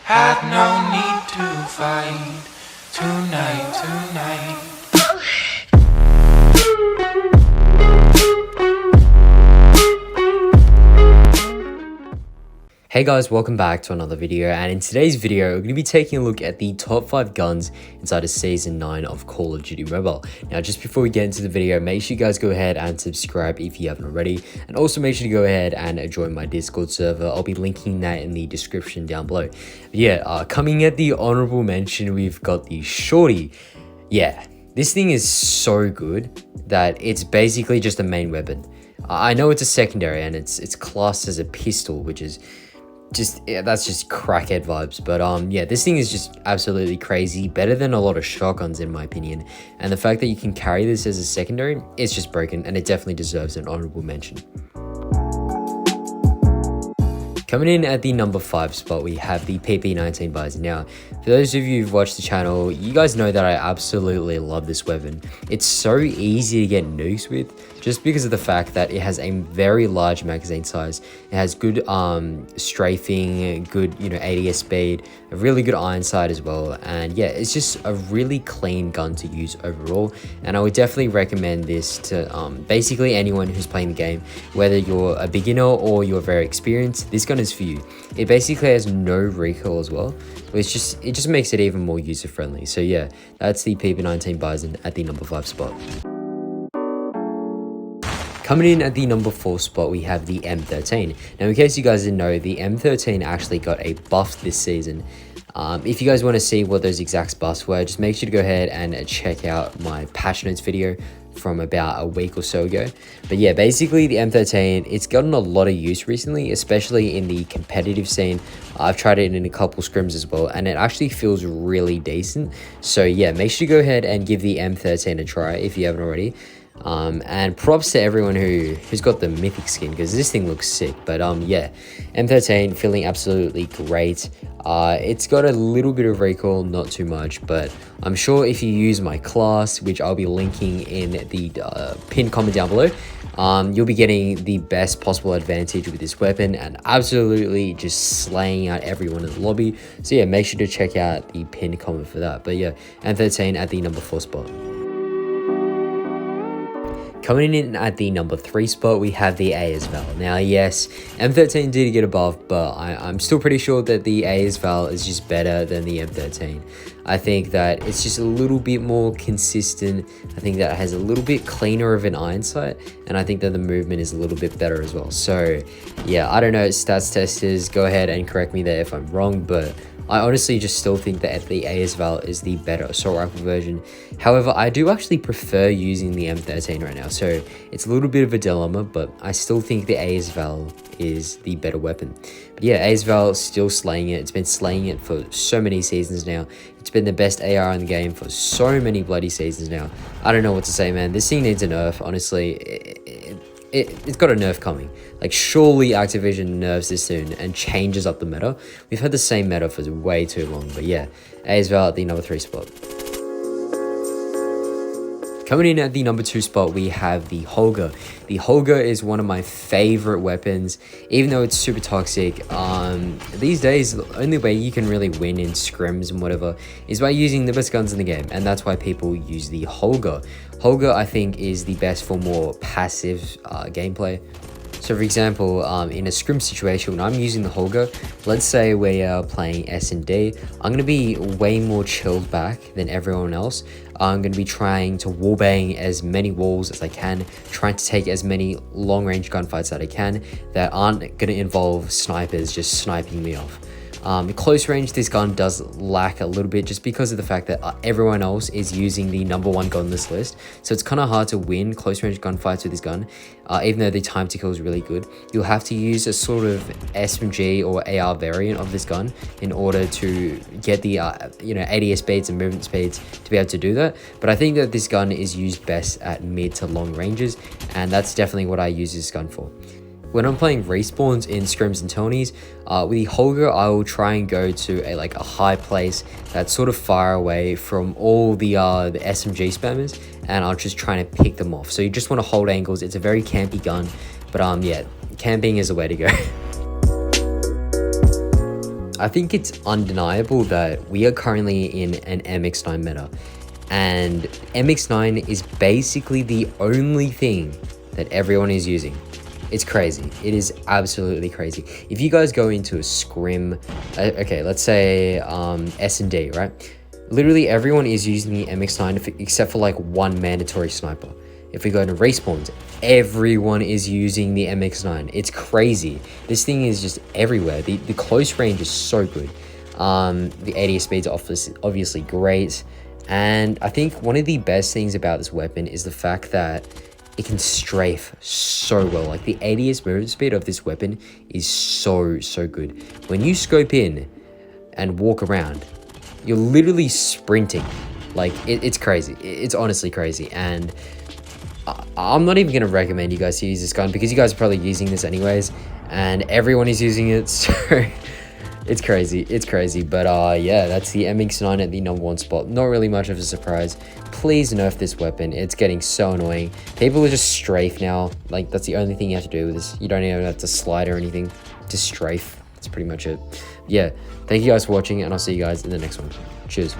Had no need to fight tonight. Hey guys, welcome back to another video, and in today's video we're going to be taking a look at the top 5 guns inside of Season 9 of Call of Duty Mobile. Now just before we get into the video, make sure you guys go ahead and subscribe if you haven't already, and also make sure to go ahead and join my Discord server. I'll be linking that in the description down below. But yeah, coming at the honorable mention, we've got the Shorty. Yeah, this thing is so good that it's basically just a main weapon. I know it's a secondary and it's classed as a pistol, which is that's just crackhead vibes, but yeah, this thing is just absolutely crazy, better than a lot of shotguns in my opinion, and the fact that you can carry this as a secondary, it's just broken, and it definitely deserves an honorable mention. Coming in at the number 5 spot, we have the PP19 Bison. Now, for those of you who've watched the channel, you guys know that I absolutely love this weapon. It's so easy to get nukes with, just because of the fact that it has a very large magazine size. It has good strafing, good ADS speed, a really good iron sight as well, and yeah, it's just a really clean gun to use overall. And I would definitely recommend this to basically anyone who's playing the game, whether you're a beginner or you're very experienced. This gun is for you. It basically has no recoil as well, it just makes it even more user friendly. So yeah, that's the PP19 Bison at the number 5 spot. Coming in at the number 4 spot, we have the M13. Now, in case you guys didn't know, the M13 actually got a buff this season. If you guys want to see what those exact buffs were, just make sure to go ahead and check out my patch notes video from about a week or so ago. But yeah, basically the M13, it's gotten a lot of use recently, especially in the competitive scene. I've tried it in a couple scrims as well, and it actually feels really decent. So yeah, make sure to go ahead and give the M13 a try if you haven't already. And props to everyone who's got the mythic skin, because this thing looks sick. But yeah, M13 feeling absolutely great. It's got a little bit of recoil, not too much, but I'm sure if you use my class, which I'll be linking in the pinned comment down below, you'll be getting the best possible advantage with this weapon and absolutely just slaying out everyone in the lobby. So yeah, make sure to check out the pinned comment for that. But yeah, M13 at the number 4 spot. Coming in at the number 3 spot, we have the ASVAL. Now, yes, M13 did get a buff, but I'm still pretty sure that the ASVAL is just better than the M13. I think that it's just a little bit more consistent. I think that it has a little bit cleaner of an iron sight, and I think that the movement is a little bit better as well. So, yeah, I don't know, stats testers, go ahead and correct me there if I'm wrong, but I honestly just still think that the ASVAL is the better assault rifle version. However, I do actually prefer using the M13 right now, so it's a little bit of a dilemma, but I still think the ASVAL is the better weapon. But yeah, ASVAL still slaying it. It's been slaying it for so many seasons now. It's been the best AR in the game for so many bloody seasons now. I don't know what to say, man. This thing needs a nerf, honestly. It's got a nerf coming. Like, surely Activision nerfs this soon and changes up the meta. We've had the same meta for way too long. But yeah, ASVAL at the number 3 spot. Coming in at the number 2 spot, we have the Holo. The Holo is one of my favorite weapons, even though it's super toxic. These days, the only way you can really win in scrims and whatever is by using the best guns in the game, and that's why people use the Holo. Holo, I think, is the best for more passive gameplay. So for example, in a scrim situation, when I'm using the Holo, let's say we are playing S&D, I'm going to be way more chilled back than everyone else. I'm going to be trying to wallbang as many walls as I can, trying to take as many long-range gunfights that I can that aren't going to involve snipers just sniping me off. Close range, this gun does lack a little bit just because of the fact that everyone else is using the number 1 gun on this list. So it's kind of hard to win close range gunfights with this gun, even though the time to kill is really good. You'll have to use a sort of SMG or AR variant of this gun in order to get the ADS speeds and movement speeds to be able to do that. But I think that this gun is used best at mid to long ranges, and that's definitely what I use this gun for. When I'm playing respawns in scrims and tonies, with the Holo, I will try and go to a high place that's sort of far away from all the SMG spammers, and I'll just try to pick them off. So you just want to hold angles. It's a very campy gun, but yeah, camping is the way to go. I think it's undeniable that we are currently in an MX9 meta, and MX9 is basically the only thing that everyone is using. It's crazy. It is absolutely crazy. If you guys go into a scrim, okay, let's say S&D, right? Literally everyone is using the MX9 except for like one mandatory sniper. If we go to respawns, everyone is using the MX9. It's crazy. This thing is just everywhere. The close range is so good. The ADS speeds are obviously great. And I think one of the best things about this weapon is the fact that it can strafe so well. Like the ADS movement speed of this weapon is so good. When you scope in and walk around, you're literally sprinting. Like it's crazy. It's honestly crazy. And I'm not even gonna recommend you guys to use this gun because you guys are probably using this anyways, and everyone is using it. So it's crazy. But yeah, that's the MX9 at the #1 spot. Not really much of a surprise. Please nerf this weapon. It's getting so annoying. People are just strafe now. Like that's the only thing you have to do with this. You don't even have to slide or anything. Just strafe. That's pretty much it. Yeah, thank you guys for watching, and I'll see you guys in the next one. Cheers.